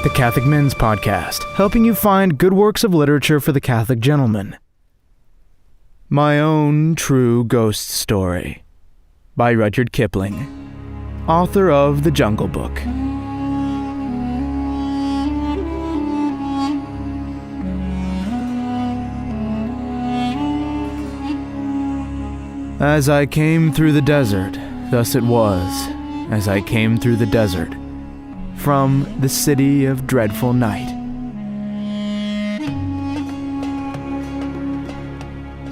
the Catholic Men's Podcast, helping you find good works of literature for the Catholic gentleman. My Own True Ghost Story by Rudyard Kipling, author of The Jungle Book. As I came through the desert, thus it was, as I came through the desert, from the city of dreadful night.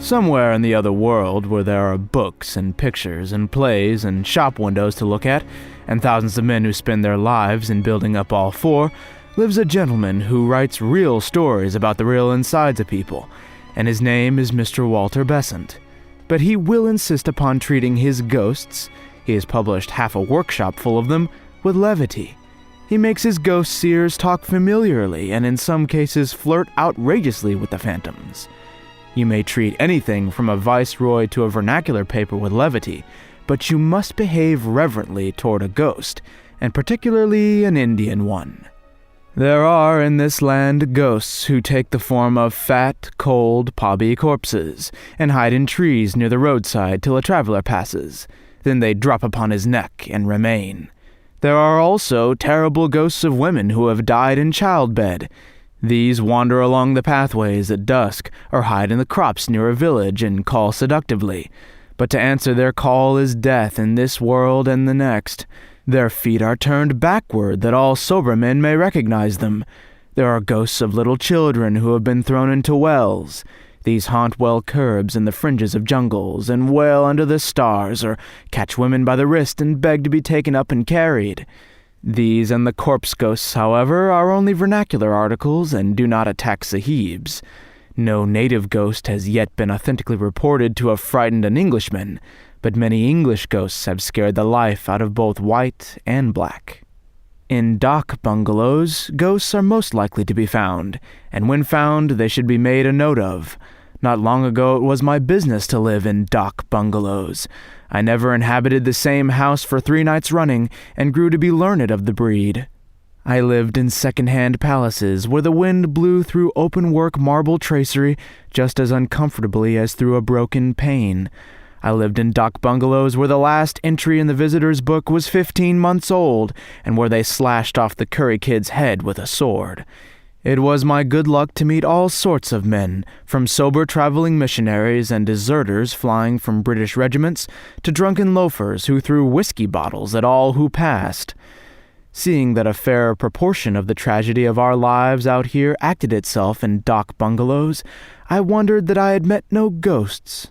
Somewhere in the other world, where there are books and pictures and plays and shop windows to look at, and thousands of men who spend their lives in building up all four, lives a gentleman who writes real stories about the real insides of people, and his name is Mr. Walter Besant. But he will insist upon treating his ghosts, he has published half a workshop full of them, with levity. He makes his ghost seers talk familiarly and in some cases flirt outrageously with the phantoms. You may treat anything from a viceroy to a vernacular paper with levity, but you must behave reverently toward a ghost, and particularly an Indian one. There are in this land ghosts who take the form of fat, cold, pobby corpses, and hide in trees near the roadside till a traveler passes. Then they drop upon his neck and remain. There are also terrible ghosts of women who have died in childbed. These wander along the pathways at dusk, or hide in the crops near a village and call seductively. But to answer their call is death in this world and the next. Their feet are turned backward that all sober men may recognize them. There are ghosts of little children who have been thrown into wells. These haunt well curbs in the fringes of jungles, and wail under the stars, or catch women by the wrist and beg to be taken up and carried. These and the corpse ghosts, however, are only vernacular articles and do not attack sahibs. No native ghost has yet been authentically reported to have frightened an Englishman, but many English ghosts have scared the life out of both white and black. In dak bungalows, ghosts are most likely to be found, and when found, they should be made a note of. Not long ago it was my business to live in dak bungalows. I never inhabited the same house for 3 nights running, and grew to be learned of the breed. I lived in second-hand palaces where the wind blew through open-work marble tracery just as uncomfortably as through a broken pane. I lived in dak bungalows where the last entry in the visitor's book was 15 months old, and where they slashed off the curry kid's head with a sword. It was my good luck to meet all sorts of men, from sober traveling missionaries and deserters flying from British regiments, to drunken loafers who threw whiskey bottles at all who passed. Seeing that a fair proportion of the tragedy of our lives out here acted itself in dak bungalows, I wondered that I had met no ghosts.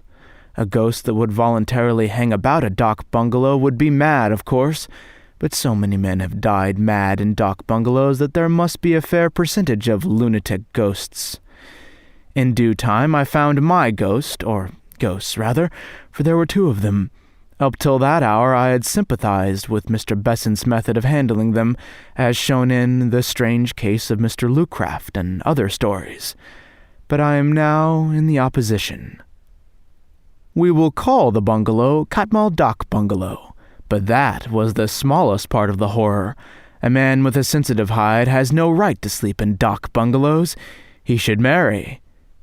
A ghost that would voluntarily hang about a dak bungalow would be mad, of course, but so many men have died mad in dak bungalows that there must be a fair percentage of lunatic ghosts. In due time I found my ghost, or ghosts rather, for there were 2 of them. Up till that hour I had sympathized with Mr. Besant's method of handling them, as shown in The Strange Case of Mr. Lucraft and other stories. But I am now in the opposition. We will call the bungalow Katmal Dak Bungalow, but that was the smallest part of the horror. A man with a sensitive hide has no right to sleep in dak bungalows. He should marry.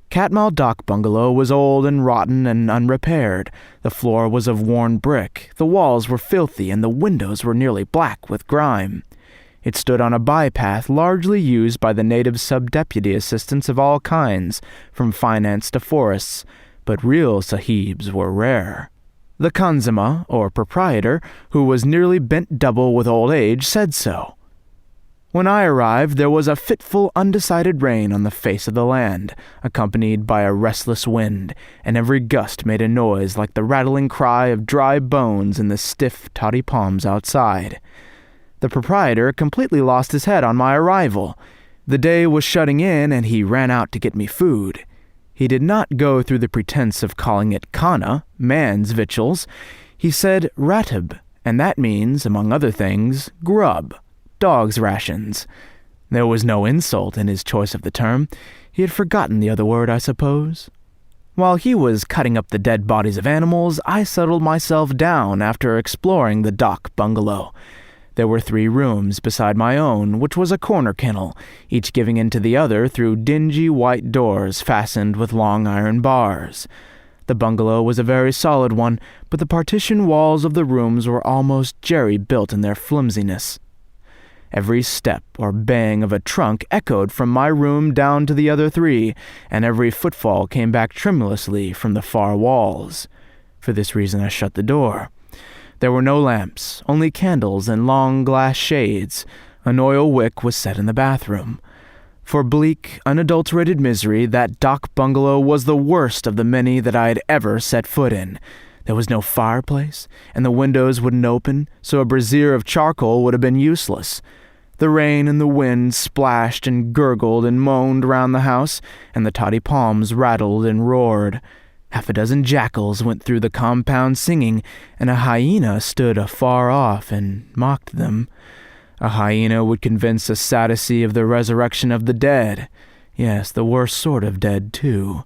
Katmal Dak Bungalow was old and rotten and unrepaired. The floor was of worn brick, the walls were filthy, and the windows were nearly black with grime. It stood on a bypath largely used by the native sub-deputy assistants of all kinds, from finance to forests, but real sahibs were rare. The khanzama, or proprietor, who was nearly bent double with old age, said so. When I arrived, there was a fitful, undecided rain on the face of the land, accompanied by a restless wind, and every gust made a noise like the rattling cry of dry bones in the stiff, toddy palms outside. The proprietor completely lost his head on my arrival. The day was shutting in, and he ran out to get me food. He did not go through the pretense of calling it khana, man's victuals. He said ratib, and that means, among other things, grub, dog's rations. There was no insult in his choice of the term. He had forgotten the other word, I suppose. While he was cutting up the dead bodies of animals, I settled myself down after exploring the dak bungalow. There were 3 rooms beside my own, which was a corner kennel, each giving into the other through dingy white doors fastened with long iron bars. The bungalow was a very solid one, but the partition walls of the rooms were almost jerry-built in their flimsiness. Every step or bang of a trunk echoed from my room down to the other 3, and every footfall came back tremulously from the far walls. For this reason I shut the door. There were no lamps, only candles and long glass shades. An oil wick was set in the bathroom. For bleak, unadulterated misery, that dock bungalow was the worst of the many that I had ever set foot in. There was no fireplace, and the windows wouldn't open, so a brazier of charcoal would have been useless. The rain and the wind splashed and gurgled and moaned round the house, and the toddy palms rattled and roared. 6 jackals went through the compound singing, and a hyena stood afar off and mocked them. A hyena would convince a Sadducee of the resurrection of the dead. Yes, the worst sort of dead, too.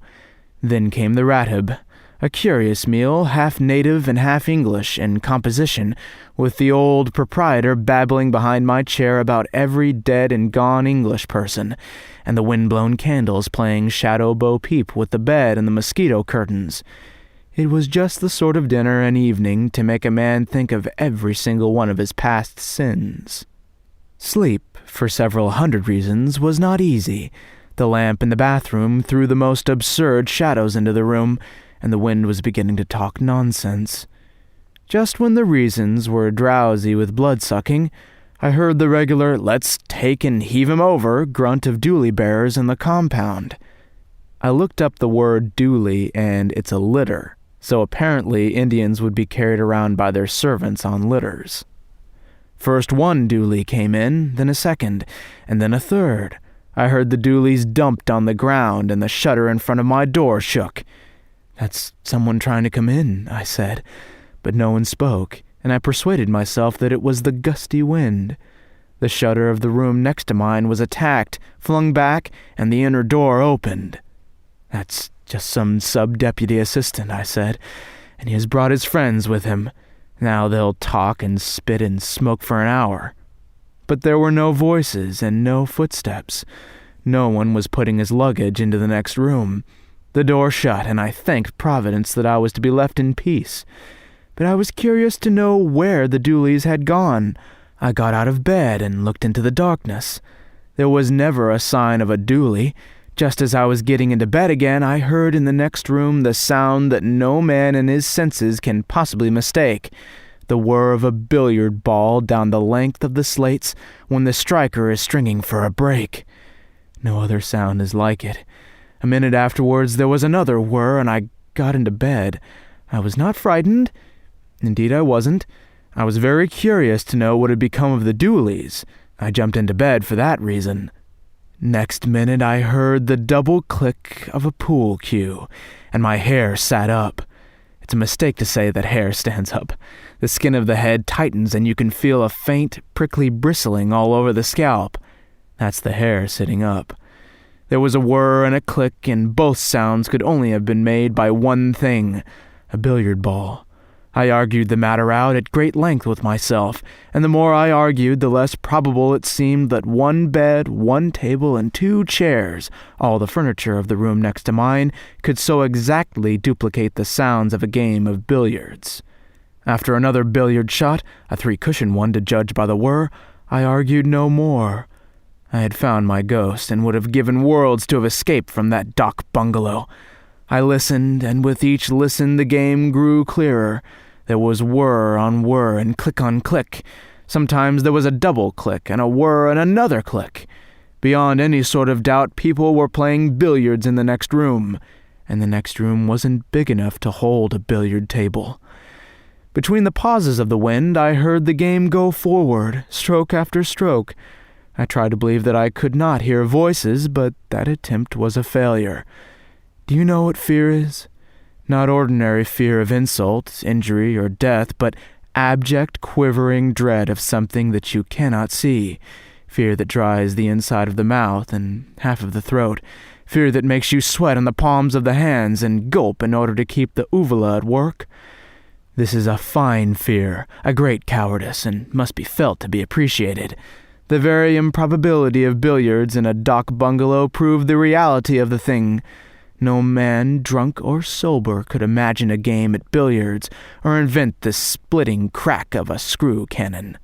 Then came the ratib, a curious meal, half native and half English in composition, with the old proprietor babbling behind my chair about every dead and gone English person, and the wind-blown candles playing shadow bo peep with the bed and the mosquito curtains. It was just the sort of dinner and evening to make a man think of every single one of his past sins. Sleep, for several hundred reasons, was not easy. The lamp in the bathroom threw the most absurd shadows into the room, and the wind was beginning to talk nonsense. Just when the reasons were drowsy with blood-sucking, I heard the regular "let's take and heave him over" grunt of dooley bearers in the compound. I looked up the word dooley, and it's a litter, so apparently Indians would be carried around by their servants on litters. First one dooley came in, then a second, and then a third. I heard the doolies dumped on the ground, and the shutter in front of my door shook. "That's someone trying to come in," I said, but no one spoke, and I persuaded myself that it was the gusty wind. The shutter of the room next to mine was attacked, flung back, and the inner door opened. "That's just some sub-deputy assistant," I said, "and he has brought his friends with him. Now they'll talk and spit and smoke for an hour." But there were no voices and no footsteps. No one was putting his luggage into the next room. The door shut, and I thanked Providence that I was to be left in peace. But I was curious to know where the doolies had gone. I got out of bed and looked into the darkness. There was never a sign of a dooley. Just as I was getting into bed again, I heard in the next room the sound that no man in his senses can possibly mistake. The whir of a billiard ball down the length of the slates when the striker is stringing for a break. No other sound is like it. A minute afterwards there was another whir, and I got into bed. I was not frightened. Indeed I wasn't. I was very curious to know what had become of the doolies. I jumped into bed for that reason. Next minute I heard the double click of a pool cue, and my hair sat up. It's a mistake to say that hair stands up. The skin of the head tightens and you can feel a faint, prickly bristling all over the scalp. That's the hair sitting up. There was a whir and a click, and both sounds could only have been made by one thing, a billiard ball. I argued the matter out at great length with myself, and the more I argued, the less probable it seemed that one bed, one table, and 2 chairs, all the furniture of the room next to mine, could so exactly duplicate the sounds of a game of billiards. After another billiard shot, a 3-cushion one to judge by the whir, I argued no more. I had found my ghost, and would have given worlds to have escaped from that dock bungalow. I listened, and with each listen the game grew clearer. There was whir on whir and click on click. Sometimes there was a double click and a whir and another click. Beyond any sort of doubt, people were playing billiards in the next room, and the next room wasn't big enough to hold a billiard table. Between the pauses of the wind, I heard the game go forward, stroke after stroke. I tried to believe that I could not hear voices, but that attempt was a failure. Do you know what fear is? Not ordinary fear of insult, injury, or death, but abject, quivering dread of something that you cannot see. Fear that dries the inside of the mouth and half of the throat. Fear that makes you sweat on the palms of the hands and gulp in order to keep the uvula at work. This is a fine fear, a great cowardice, and must be felt to be appreciated. The very improbability of billiards in a dock bungalow proved the reality of the thing. No man, drunk or sober, could imagine a game at billiards or invent the splitting crack of a screw cannon.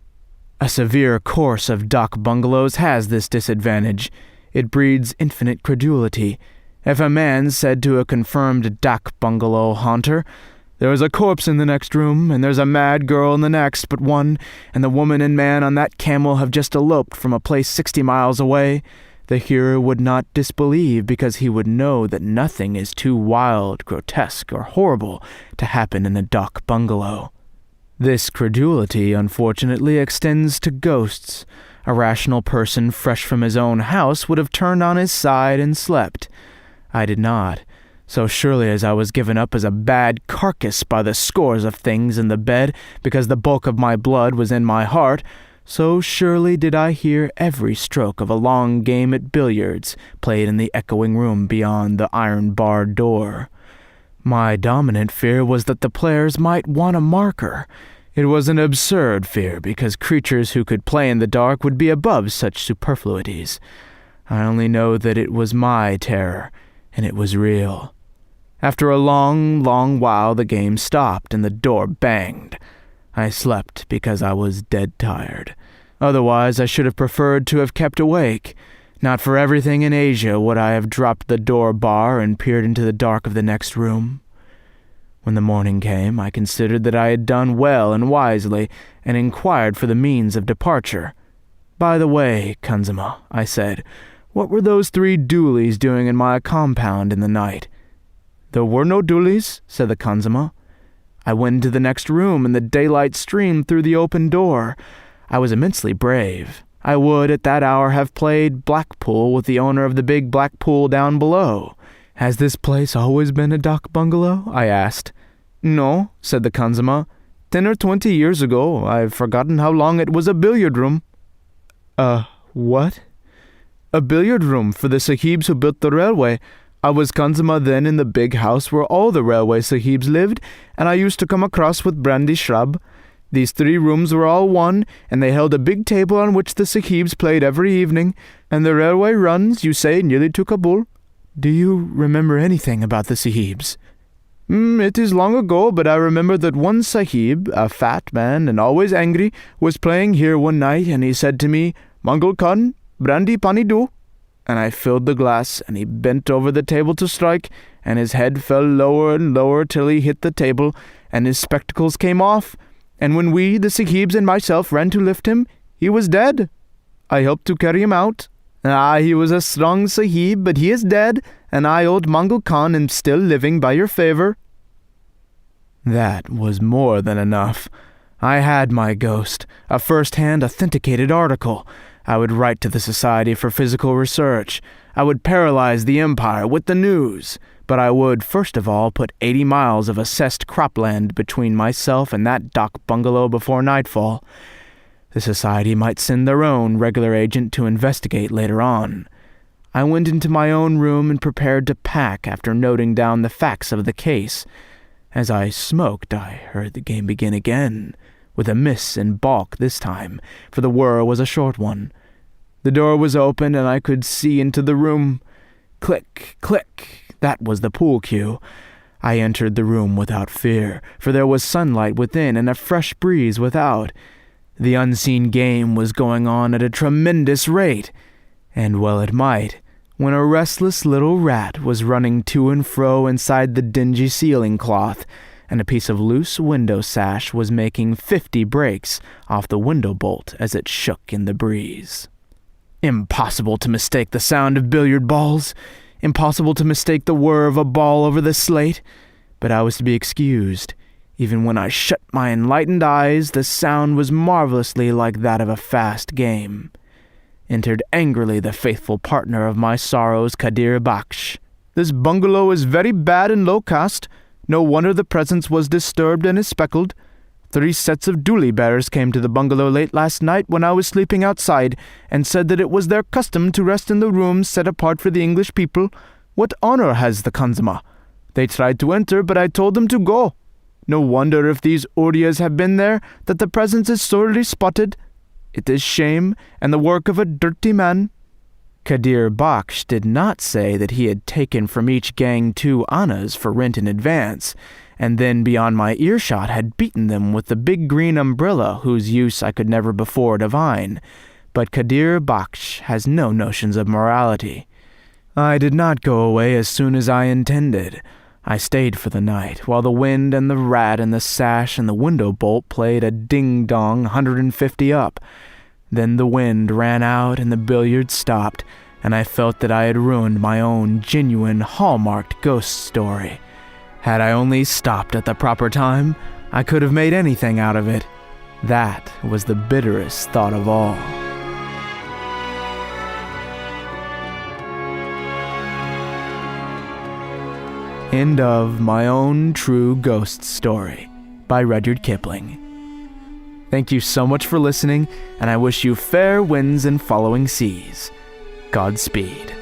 A severe course of dock bungalows has this disadvantage. It breeds infinite credulity. If a man said to a confirmed dock bungalow haunter, "There's a corpse in the next room, and there's a mad girl in the next but one, and the woman and man on that camel have just eloped from a place 60 miles away," the hearer would not disbelieve, because he would know that nothing is too wild, grotesque, or horrible to happen in a dock bungalow. This credulity, unfortunately, extends to ghosts. A rational person fresh from his own house would have turned on his side and slept. I did not. So surely as I was given up as a bad carcass by the scores of things in the bed because the bulk of my blood was in my heart, so surely did I hear every stroke of a long game at billiards played in the echoing room beyond the iron-barred door. My dominant fear was that the players might want a marker. It was an absurd fear, because creatures who could play in the dark would be above such superfluities. I only know that it was my terror, and it was real. After a long, long while the game stopped and the door banged. I slept because I was dead tired. Otherwise I should have preferred to have kept awake. Not for everything in Asia would I have dropped the door bar and peered into the dark of the next room. When the morning came, I considered that I had done well and wisely, and inquired for the means of departure. "By the way, Khansamah," I said, "what were those 3 doolies doing in my compound in the night?" "There were no doolies," said the Khansamah. "I went into the next room, and the daylight streamed through the open door. I was immensely brave. I would at that hour have played Blackpool with the owner of the big black pool down below." "Has this place always been a dock bungalow?" I asked. "No," said the Khansamah. 10 or 20 years ago. I've forgotten how long it was a billiard room." What?" "A billiard room for the sahibs who built the railway. I was Khansamah then in the big house where all the railway sahibs lived, and I used to come across with brandy shrub. These 3 rooms were all one, and they held a big table on which the sahibs played every evening, and the railway runs, you say, nearly to Kabul." "Do you remember anything about the sahibs?" It is long ago, but I remember that one sahib, a fat man and always angry, was playing here one night, and he said to me, 'Mangal Khan, brandy pani do?' And I filled the glass, and he bent over the table to strike, and his head fell lower and lower till he hit the table, and his spectacles came off, and when we, the sahibs and myself, ran to lift him, he was dead. I helped to carry him out. He was a strong sahib, but he is dead, and I, old Mangal Khan, am still living by your favor." That was more than enough. I had my ghost, a first-hand authenticated article. I would write to the Society for Physical Research. I would paralyze the empire with the news. But I would, first of all, put 80 miles of assessed cropland between myself and that dock bungalow before nightfall. The Society might send their own regular agent to investigate later on. I went into my own room and prepared to pack after noting down the facts of the case. As I smoked, I heard the game begin again, with a miss in baulk this time, for the whir was a short one. The door was open, and I could see into the room. Click, click. That was the pool cue. I entered the room without fear, for there was sunlight within and a fresh breeze without. The unseen game was going on at a tremendous rate, and well it might, when a restless little rat was running to and fro inside the dingy ceiling cloth, and a piece of loose window sash was making 50 breaks off the window bolt as it shook in the breeze. Impossible to mistake the sound of billiard balls. Impossible to mistake the whir of a ball over the slate. But I was to be excused. Even when I shut my enlightened eyes, the sound was marvelously like that of a fast game. Entered angrily the faithful partner of my sorrows, Kadir Baksh. "This bungalow is very bad and low caste. No wonder the presence was disturbed and is speckled. 3 sets of dooli bearers came to the bungalow late last night when I was sleeping outside, and said that it was their custom to rest in the rooms set apart for the English people. What honor has the Khansamah? They tried to enter, but I told them to go. No wonder if these Urias have been there, that the presence is sorely spotted. It is shame, and the work of a dirty man." Kadir Baksh did not say that he had taken from each gang 2 annas for rent in advance, and then beyond my earshot had beaten them with the big green umbrella whose use I could never before divine. But Kadir Baksh has no notions of morality. I did not go away as soon as I intended. I stayed for the night, while the wind and the rat and the sash and the window bolt played a ding-dong 150 up. Then the wind ran out and the billiards stopped, and I felt that I had ruined my own genuine, hallmarked ghost story. Had I only stopped at the proper time, I could have made anything out of it. That was the bitterest thought of all. End of My Own True Ghost Story by Rudyard Kipling. Thank you so much for listening, and I wish you fair winds and following seas. Godspeed.